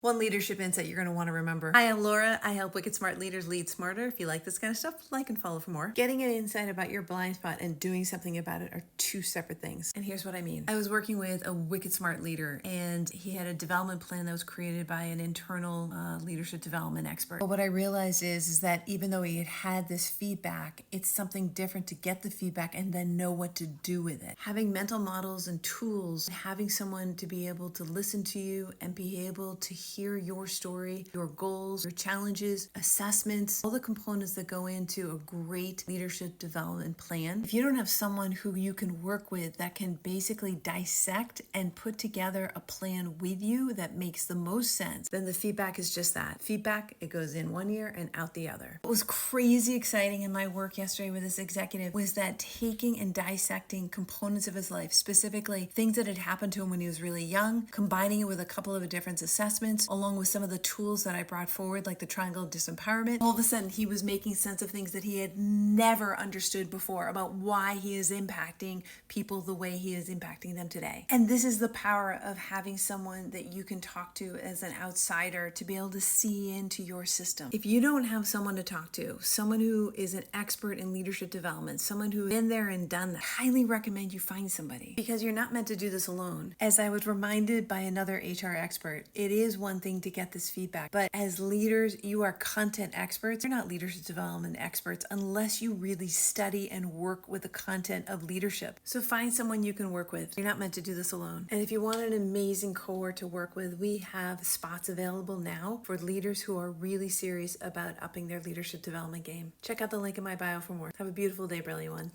One leadership insight you're going to want to remember. Hi, I'm Laura. I help Wicked Smart leaders lead smarter. If you like this kind of stuff, like and follow for more. Getting an insight about your blind spot and doing something about it are two separate things. And here's what I mean. I was working with a Wicked Smart leader, and he had a development plan that was created by an internal leadership development expert. But what I realized is that even though he had had this feedback, it's something different to get the feedback and then know what to do with it. Having mental models and tools, having someone to be able to listen to you and be able to hear your story, your goals, your challenges, assessments, all the components that go into a great leadership development plan. If you don't have someone who you can work with that can basically dissect and put together a plan with you that makes the most sense, then the feedback is just that. Feedback, it goes in one ear and out the other. What was crazy exciting in my work yesterday with this executive was that taking and dissecting components of his life, specifically things that had happened to him when he was really young, combining it with a couple of different assessments, along with some of the tools that I brought forward, like the triangle of disempowerment. All of a sudden, he was making sense of things that he had never understood before about why he is impacting people the way he is impacting them today. And this is the power of having someone that you can talk to as an outsider to be able to see into your system. If you don't have someone to talk to, someone who is an expert in leadership development, someone who's been there and done that, I highly recommend you find somebody, because you're not meant to do this alone. As I was reminded by another HR expert, it is one thing to get this feedback, but as leaders, you are content experts. You're not leadership development experts unless you really study and work with the content of leadership. So find someone you can work with. You're not meant to do this alone. And if you want an amazing cohort to work with, we have spots available now for leaders who are really serious about upping their leadership development game. Check out the link in my bio for more. Have a beautiful day, brilliant one.